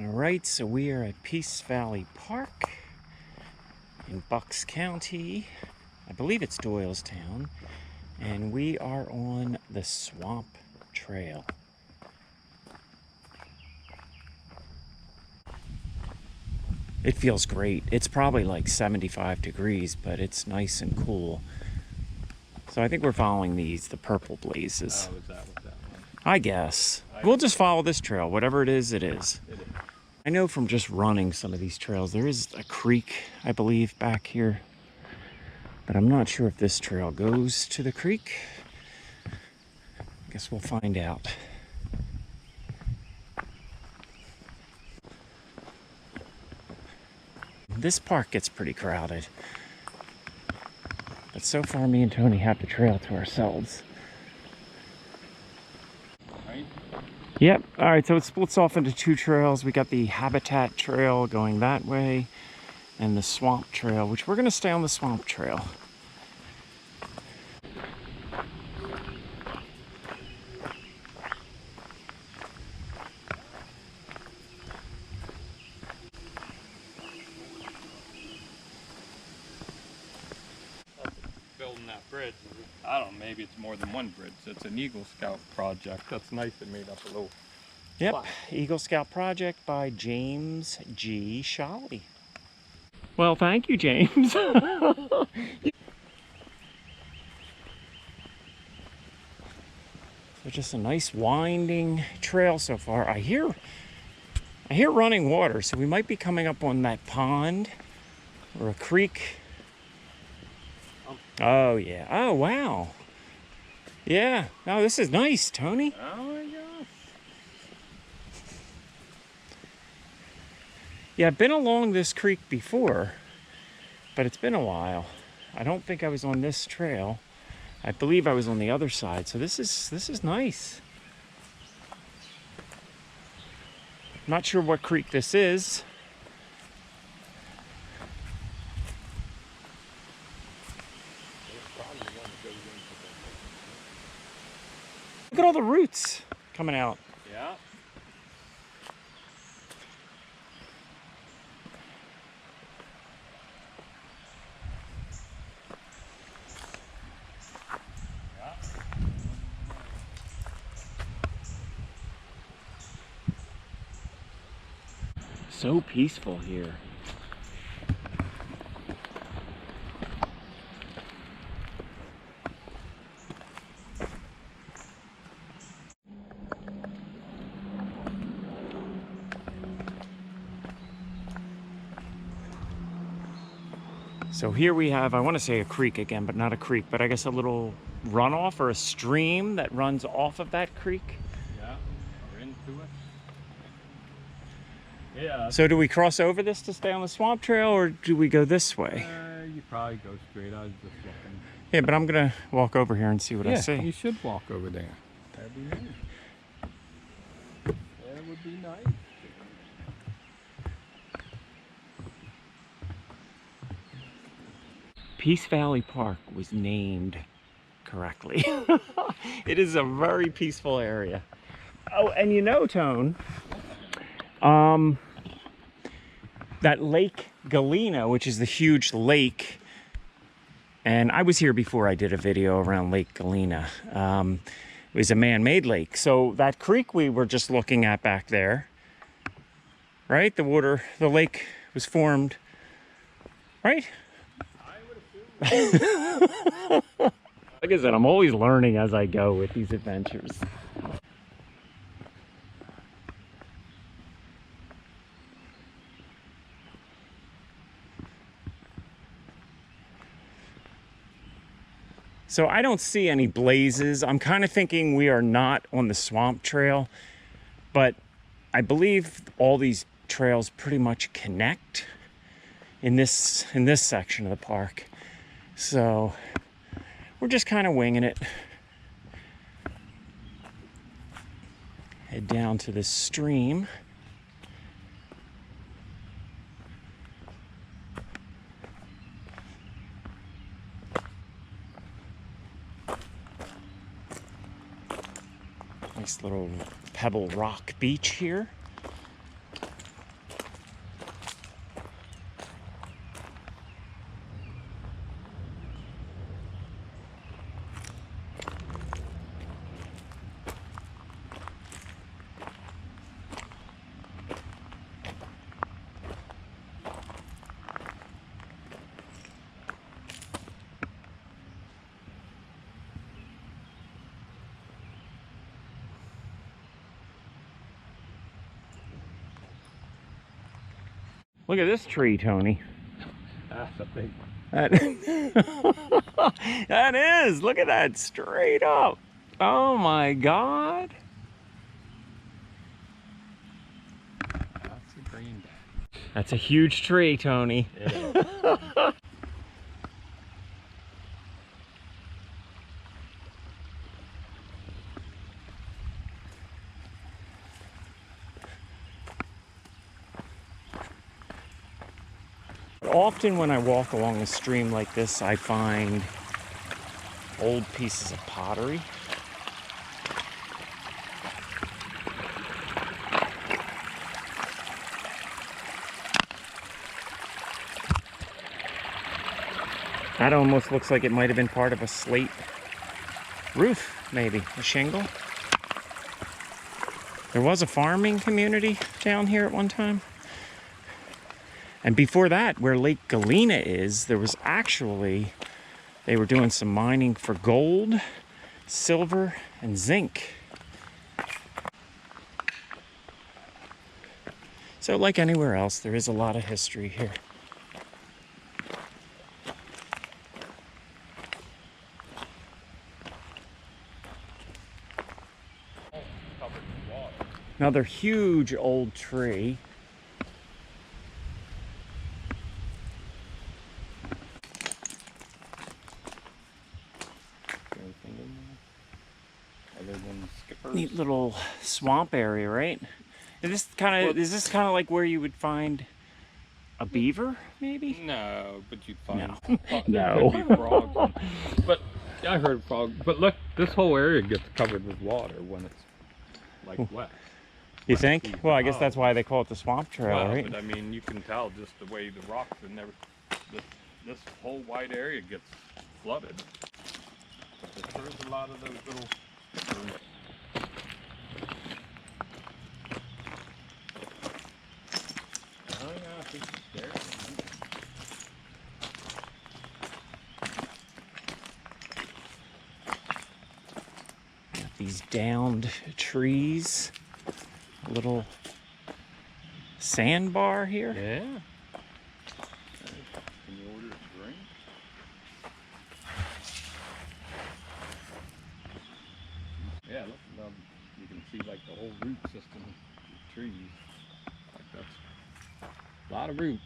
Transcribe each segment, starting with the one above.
Alright, so we are at Peace Valley Park in Bucks County. I believe it's Doylestown. And we are on the Swamp Trail. It feels great. It's probably like 75 degrees, but it's nice and cool. So I think we're following the purple blazes. Oh, is that what that one? I guess. We'll just follow this trail. Whatever it is, it is. It is. I know from just running some of these trails, there is a creek, I believe, back here. But I'm not sure if this trail goes to the creek. Guess we'll find out. This park gets pretty crowded. But so far, me and Tony have the trail to ourselves. Right? Yep. All right, so it splits off into two trails. We got the Habitat Trail going that way, and the Swamp Trail, which we're going to stay on the Swamp Trail. Building that bridge. I don't know, maybe it's more than one bridge. It's an Eagle Scout project. That's nice. It made up a little. Yep, plaque. Eagle Scout project by James G. Shawley. Well, thank you, James. So just a nice winding trail so far. I hear running water, so we might be coming up on that pond or a creek. Oh yeah. Oh wow. Yeah. Oh, this is nice, Tony. Oh my gosh. Yeah, I've been along this creek before, but it's been a while. I don't think I was on this trail. I believe I was on the other side, so this is nice. Not sure what creek this is. Look at all the roots coming out. Yeah. So peaceful here. So here we have, I want to say a creek again, but not a creek, but I guess a little runoff or a stream that runs off of that creek. Yeah. Or into it. Yeah. So do we cross over this to stay on the Swamp Trail, or do we go this way? You probably go straight. I was just looking. Yeah, but I'm gonna walk over here and see what I see. You should walk over there. That'd be nice. That would be nice. Peace Valley Park was named correctly. It is a very peaceful area. Oh, and you know, Tone, that Lake Galena, which is the huge lake, and I was here before I did a video around Lake Galena. It was a man-made lake. So that creek we were just looking at back there, right? The lake was formed, right? Like I said, I'm always learning as I go with these adventures. So I don't see any blazes. I'm kind of thinking we are not on the Swamp Trail, but I believe all these trails pretty much connect in this section of the park. So we're just kind of winging it. Head down to this stream. Nice little pebble rock beach here. Look at this tree, Tony. That's a big one. That, that is. Look at that, straight up. Oh my God. That's a green. That's a huge tree, Tony. Yeah. Often when I walk along a stream like this, I find old pieces of pottery. That almost looks like it might have been part of a slate roof, maybe, a shingle. There was a farming community down here at one time. And before that, where Lake Galena is, there was actually, they were doing some mining for gold, silver, and zinc. So like anywhere else, there is a lot of history here. Covered in water. Another huge old tree. Anything in there? Other than skippers? Neat little swamp area, right? Is this kind of like where you would find a beaver, maybe? No, but you'd find No. there No. could be frogs. But I heard frogs. But look, this whole area gets covered with water when it's like wet. You think? Well, I guess that's why they call it the swamp trail, Well, right? but I mean, you can tell just the way the rocks and this whole wide area gets flooded. But there's a lot of those little skippers. Oh yeah, I think it's there. Got these downed trees. A little sandbar here. Yeah. Can you order a drink? Yeah, look, you can see like the whole root system of the trees. Like that's a lot of roots.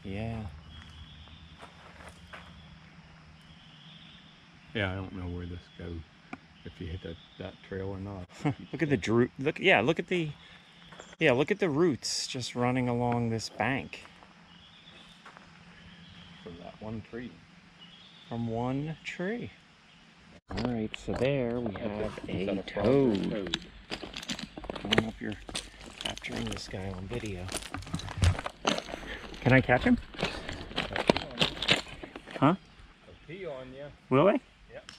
Yeah. Yeah, I don't know where this goes. If you hit that trail or not. Look at the look at the roots just running along this bank From that one tree. from one tree. All right, so there we have Is that a frog or toad. I don't know if you're capturing this guy on video. Can I catch him? I'll pee on you. Huh? I'll pee on you. Will I? Yep.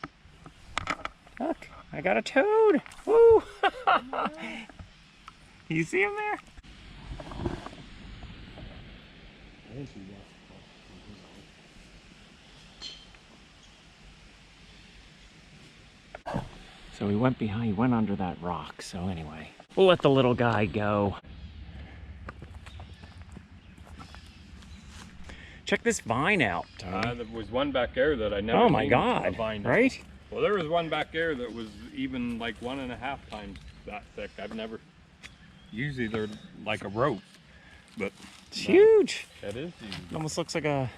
Look, I got a toad. Woo! You see him there? So he went under that rock. So anyway, we'll let the little guy go. Check this vine out, Tony. There was one back there that I never Oh my seen God, a vine. right? Well, there was one back there that was even like 1.5 times that thick. Usually they're like a rope, but It's huge. that is huge. It almost looks like a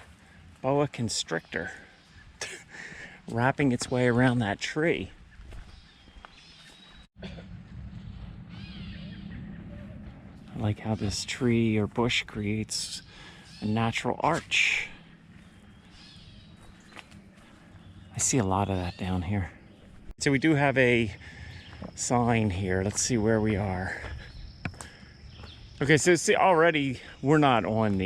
boa constrictor wrapping its way around that tree. I like how this tree or bush creates a natural arch. I see a lot of that down here. So we do have a sign here. Let's see where we are. Okay, so see, already we're not on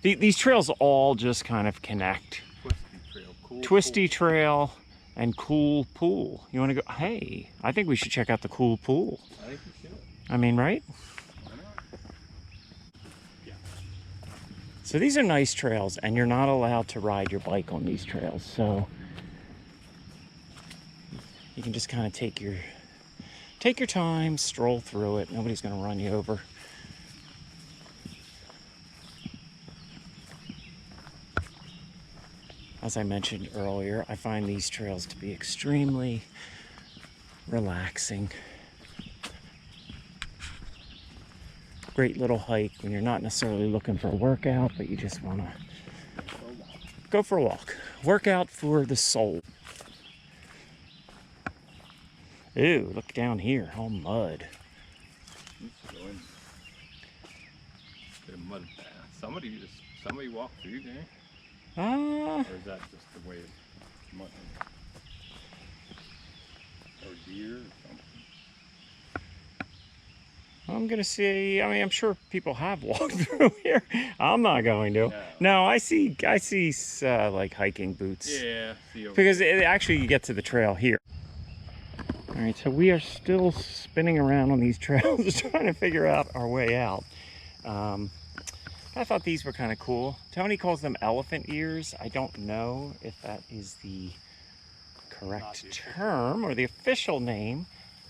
these trails all just kind of connect. Twisty trail. Cool. Twisty Trail and Cool Pool. You want to go? Hey, I think we should check out the Cool Pool. I think you should. I mean, right? Why not? Yeah. So these are nice trails, and you're not allowed to ride your bike on these trails. So you can just kind of take your time, stroll through it. Nobody's going to run you over. as I mentioned earlier, I find these trails to be extremely relaxing. Great little hike when you're not necessarily looking for a workout, but you just want to go for a walk. Workout for the soul. Ooh, look down here, all mud. Let's go in. Get a mud bath. Somebody walked through there? Or is that just the way it's mud? Or deer or something? I'm gonna see. I mean, I'm sure people have walked through here. I'm not going to. Yeah. No, I see like hiking boots. Yeah, see over Because actually you get to the trail here. All right, so we are still spinning around on these trails trying to figure out our way out. I thought these were kind of cool. Tony calls them elephant ears. I don't know if that is the correct term or the official name,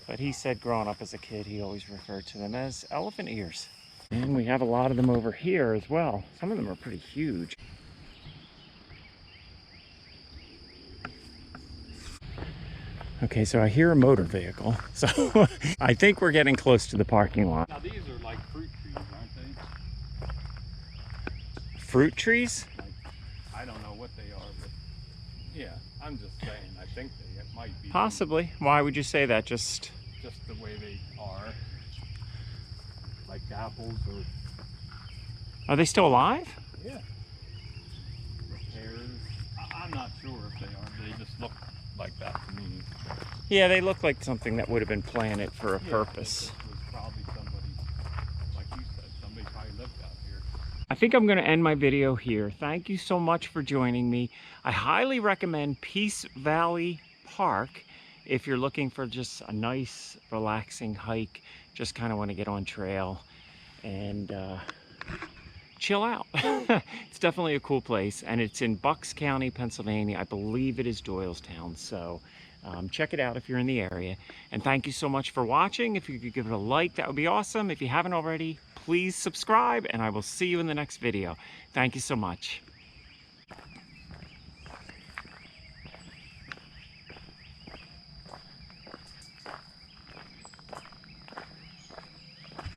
but he said growing up as a kid, he always referred to them as elephant ears. And we have a lot of them over here as well. Some of them are pretty huge. Okay, so I hear a motor vehicle. So I think we're getting close to the parking lot. Now these are like fruit trees, aren't they? Fruit trees? Like, I don't know what they are, but yeah, I'm just saying, I think they might be. Possibly. Why would you say that? Just the way they are. Like apples or... Are they still alive? Yeah. Pears. I'm not sure if they are. They just look like that to me. Yeah, they look like something that would have been planted for a purpose. It was probably somebody, like you said, somebody probably lived out here. I think I'm going to end my video here. Thank you so much for joining me. I highly recommend Peace Valley Park if you're looking for just a nice, relaxing hike. Just kind of want to get on trail and chill out. It's definitely a cool place, and it's in Bucks County, Pennsylvania. I believe it is Doylestown, so check it out if you're in the area. And thank you so much for watching. If you could give it a like, that would be awesome. If you haven't already, please subscribe, and I will see you in the next video. Thank you so much.